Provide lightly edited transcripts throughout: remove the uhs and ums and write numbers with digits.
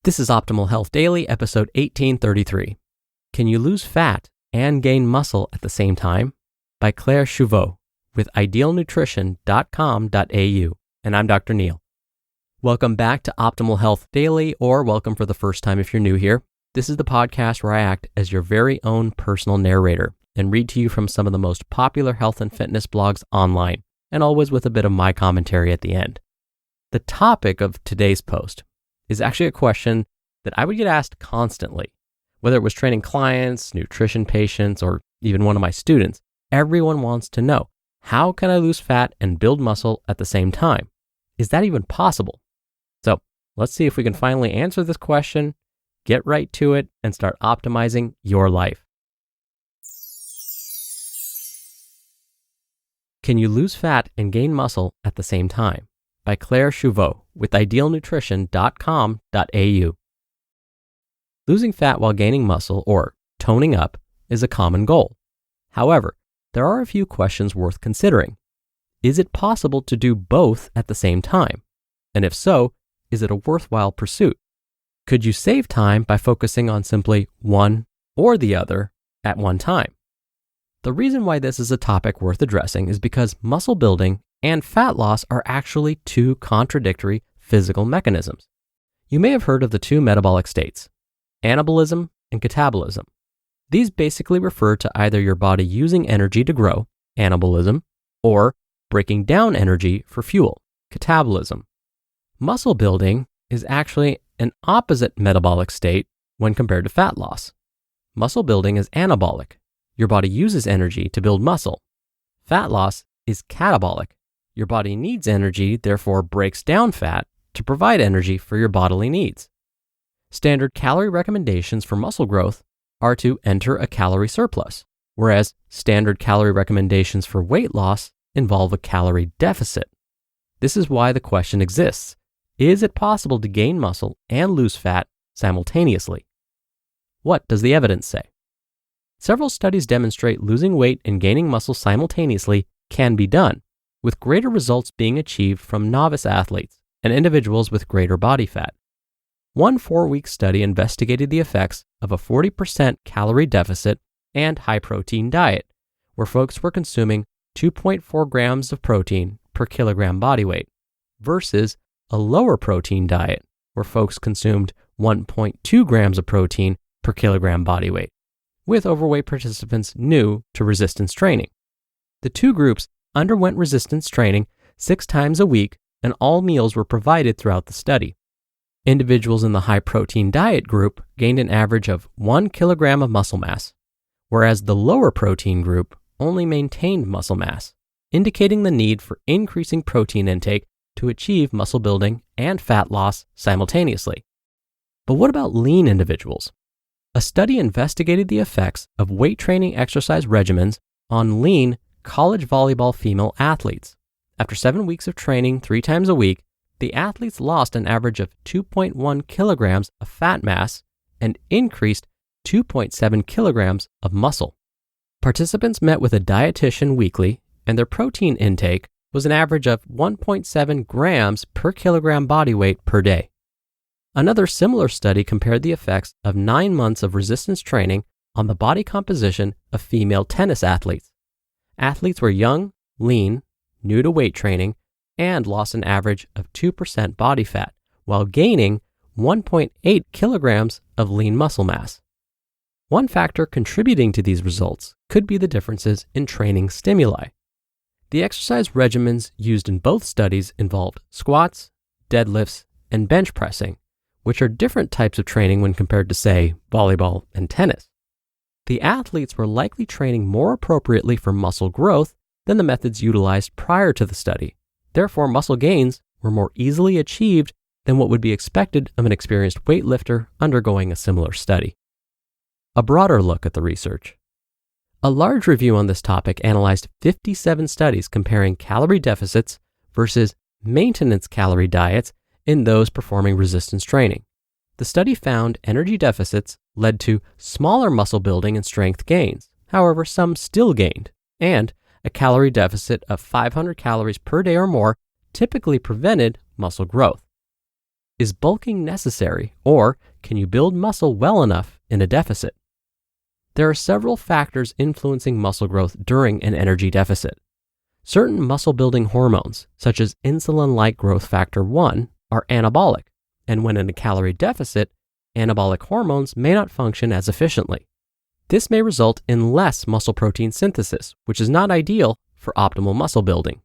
This is Optimal Health Daily, episode 1833. Can you lose fat and gain muscle at the same time? By Clare Choveaux with idealnutrition.com.au. And I'm Dr. Neil. Welcome back to Optimal Health Daily, or welcome for the first time if you're new here. This is the podcast where I act as your very own personal narrator and read to you from some of the most popular health and fitness blogs online, and always with a bit of my commentary at the end. The topic of today's post is actually a question that I would get asked constantly. Whether it was training clients, nutrition patients, or even one of my students, everyone wants to know, how can I lose fat and build muscle at the same time? Is that even possible? So let's see if we can finally answer this question, get right to it, and start optimizing your life. Can you lose fat and gain muscle at the same time? By Clare Choveaux with idealnutrition.com.au. Losing fat while gaining muscle, or toning up, is a common goal. However, there are a few questions worth considering. Is it possible to do both at the same time? And if so, is it a worthwhile pursuit? Could you save time by focusing on simply one or the other at one time? The reason why this is a topic worth addressing is because muscle building and fat loss are actually two contradictory physical mechanisms. You may have heard of the two metabolic states, anabolism and catabolism. These basically refer to either your body using energy to grow, anabolism, or breaking down energy for fuel, catabolism. Muscle building is actually an opposite metabolic state when compared to fat loss. Muscle building is anabolic. Your body uses energy to build muscle. Fat loss is catabolic. Your body needs energy, therefore breaks down fat to provide energy for your bodily needs. Standard calorie recommendations for muscle growth are to enter a calorie surplus, whereas standard calorie recommendations for weight loss involve a calorie deficit. This is why the question exists. Is it possible to gain muscle and lose fat simultaneously? What does the evidence say? Several studies demonstrate losing weight and gaining muscle simultaneously can be done, with greater results being achieved from novice athletes and individuals with greater body fat. One 4-week study investigated the effects of a 40% calorie deficit and high-protein diet, where folks were consuming 2.4 grams of protein per kilogram body weight, versus a lower protein diet, where folks consumed 1.2 grams of protein per kilogram body weight, with overweight participants new to resistance training. The two groups underwent resistance training 6 times a week, and all meals were provided throughout the study. Individuals in the high-protein diet group gained an average of 1 kilogram of muscle mass, whereas the lower protein group only maintained muscle mass, indicating the need for increasing protein intake to achieve muscle building and fat loss simultaneously. But what about lean individuals? A study investigated the effects of weight training exercise regimens on lean college volleyball female athletes. After 7 weeks of training 3 times a week, the athletes lost an average of 2.1 kilograms of fat mass and increased 2.7 kilograms of muscle. Participants met with a dietitian weekly, and their protein intake was an average of 1.7 grams per kilogram body weight per day. Another similar study compared the effects of 9 months of resistance training on the body composition of female tennis athletes. Athletes were young, lean, new to weight training, and lost an average of 2% body fat, while gaining 1.8 kilograms of lean muscle mass. One factor contributing to these results could be the differences in training stimuli. The exercise regimens used in both studies involved squats, deadlifts, and bench pressing, which are different types of training when compared to, say, volleyball and tennis. The athletes were likely training more appropriately for muscle growth than the methods utilized prior to the study. Therefore, muscle gains were more easily achieved than what would be expected of an experienced weightlifter undergoing a similar study. A broader look at the research. A large review on this topic analyzed 57 studies comparing calorie deficits versus maintenance calorie diets in those performing resistance training. The study found energy deficits led to smaller muscle building and strength gains. However, some still gained, and a calorie deficit of 500 calories per day or more typically prevented muscle growth. Is bulking necessary, or can you build muscle well enough in a deficit? There are several factors influencing muscle growth during an energy deficit. Certain muscle-building hormones, such as insulin-like growth factor 1, are anabolic, and when in a calorie deficit, anabolic hormones may not function as efficiently. This may result in less muscle protein synthesis, which is not ideal for optimal muscle building.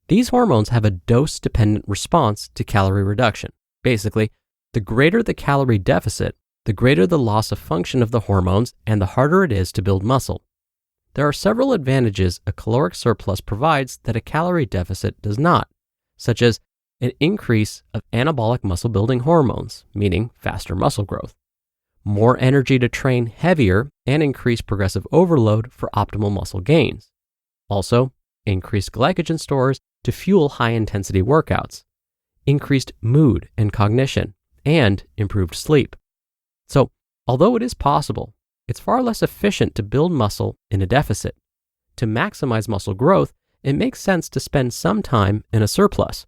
These hormones have a dose-dependent response to calorie reduction. Basically, the greater the calorie deficit, the greater the loss of function of the hormones and the harder it is to build muscle. There are several advantages a caloric surplus provides that a calorie deficit does not, such as an increase of anabolic muscle-building hormones, meaning faster muscle growth, more energy to train heavier and increase progressive overload for optimal muscle gains. Also, increased glycogen stores to fuel high-intensity workouts, increased mood and cognition, and improved sleep. So, although it is possible, it's far less efficient to build muscle in a deficit. To maximize muscle growth, it makes sense to spend some time in a surplus.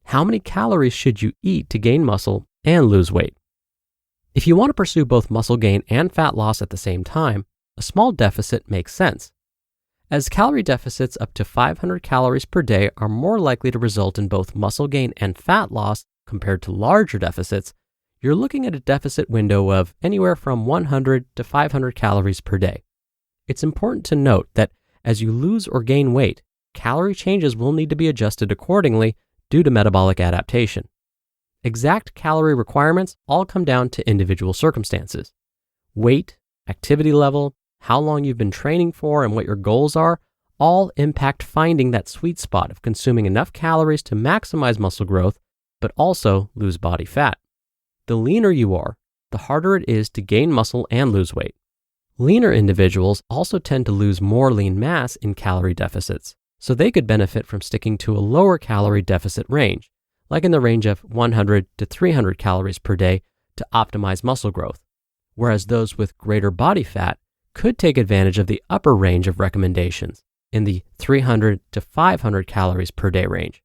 How many calories should you eat to gain muscle and lose weight? If you want to pursue both muscle gain and fat loss at the same time, a small deficit makes sense, as calorie deficits up to 500 calories per day are more likely to result in both muscle gain and fat loss compared to larger deficits. You're looking at a deficit window of anywhere from 100 to 500 calories per day. It's important to note that as you lose or gain weight, calorie changes will need to be adjusted accordingly due to metabolic adaptation. Exact calorie requirements all come down to individual circumstances. Weight, activity level, how long you've been training for, and what your goals are all impact finding that sweet spot of consuming enough calories to maximize muscle growth, but also lose body fat. The leaner you are, the harder it is to gain muscle and lose weight. Leaner individuals also tend to lose more lean mass in calorie deficits, so they could benefit from sticking to a lower calorie deficit range, like in the range of 100 to 300 calories per day to optimize muscle growth, whereas those with greater body fat could take advantage of the upper range of recommendations in the 300 to 500 calories per day range.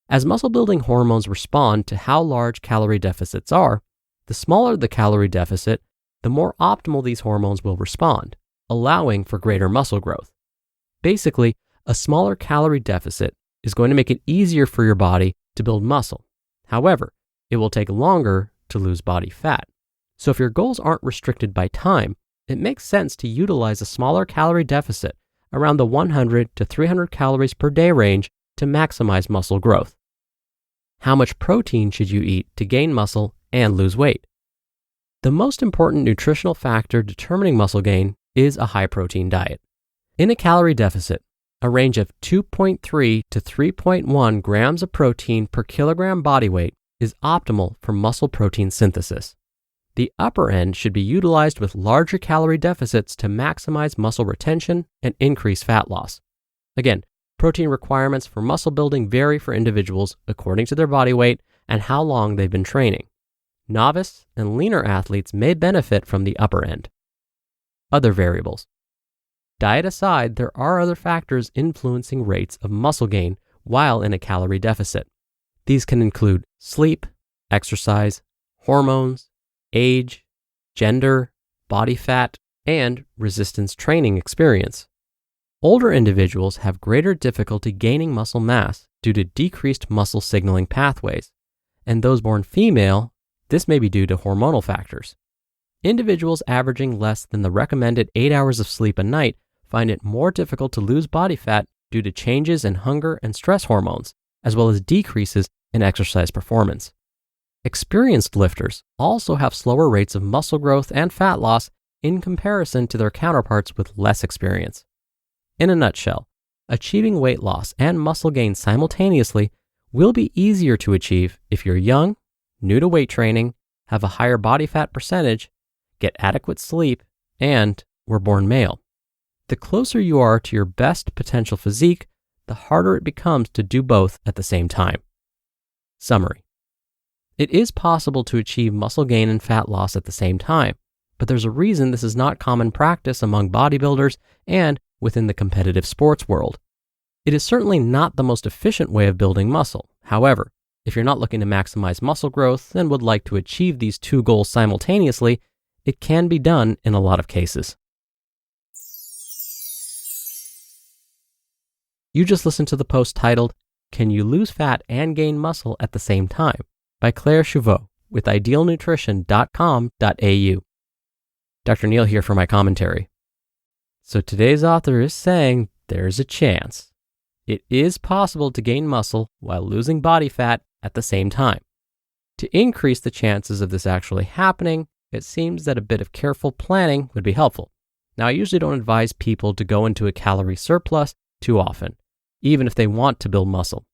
As muscle-building hormones respond to how large calorie deficits are, the smaller the calorie deficit, the more optimal these hormones will respond, allowing for greater muscle growth. Basically, a smaller calorie deficit is going to make it easier for your body to build muscle. However, it will take longer to lose body fat. So if your goals aren't restricted by time, it makes sense to utilize a smaller calorie deficit around the 100 to 300 calories per day range to maximize muscle growth. How much protein should you eat to gain muscle and lose weight? The most important nutritional factor determining muscle gain is a high-protein diet. In a calorie deficit, a range of 2.3 to 3.1 grams of protein per kilogram body weight is optimal for muscle protein synthesis. The upper end should be utilized with larger calorie deficits to maximize muscle retention and increase fat loss. Again, protein requirements for muscle building vary for individuals according to their body weight and how long they've been training. Novice and leaner athletes may benefit from the upper end. Other variables. Diet aside, there are other factors influencing rates of muscle gain while in a calorie deficit. These can include sleep, exercise, hormones, age, gender, body fat, and resistance training experience. Older individuals have greater difficulty gaining muscle mass due to decreased muscle signaling pathways, and those born female, this may be due to hormonal factors. Individuals averaging less than the recommended 8 hours of sleep a night find it more difficult to lose body fat due to changes in hunger and stress hormones, as well as decreases in exercise performance. Experienced lifters also have slower rates of muscle growth and fat loss in comparison to their counterparts with less experience. In a nutshell, achieving weight loss and muscle gain simultaneously will be easier to achieve if you're young, new to weight training, have a higher body fat percentage, get adequate sleep, and were born male. The closer you are to your best potential physique, the harder it becomes to do both at the same time. Summary. It is possible to achieve muscle gain and fat loss at the same time, but there's a reason this is not common practice among bodybuilders and within the competitive sports world. It is certainly not the most efficient way of building muscle. However, if you're not looking to maximize muscle growth and would like to achieve these two goals simultaneously, it can be done in a lot of cases. You just listened to the post titled, "Can You Lose Fat and Gain Muscle at the Same Time?" by Clare Choveaux with idealnutrition.com.au. Dr. Neal here for my commentary. So today's author is saying there's a chance. It is possible to gain muscle while losing body fat at the same time. To increase the chances of this actually happening, it seems that a bit of careful planning would be helpful. Now, I usually don't advise people to go into a calorie surplus too often, even if they want to build muscle.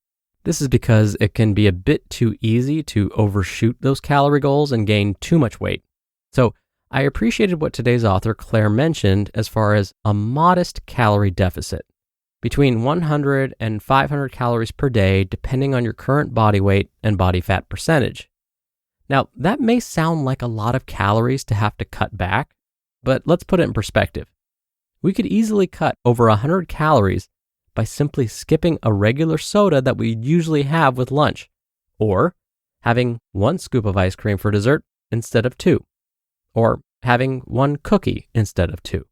This is because it can be a bit too easy to overshoot those calorie goals and gain too much weight. So I appreciated what today's author, Clare, mentioned as far as a modest calorie deficit, between 100 and 500 calories per day, depending on your current body weight and body fat percentage. Now, that may sound like a lot of calories to have to cut back, but let's put it in perspective. We could easily cut over 100 calories by simply skipping a regular soda that we usually have with lunch, or having one scoop of ice cream for dessert instead of two, or having one cookie instead of two.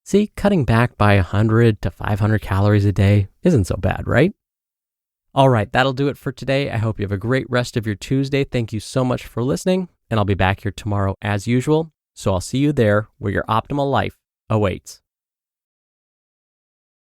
See, cutting back by 100 to 500 calories a day isn't so bad, right? All right, that'll do it for today. I hope you have a great rest of your Tuesday. Thank you so much for listening, and I'll be back here tomorrow as usual. So I'll see you there where your optimal life awaits.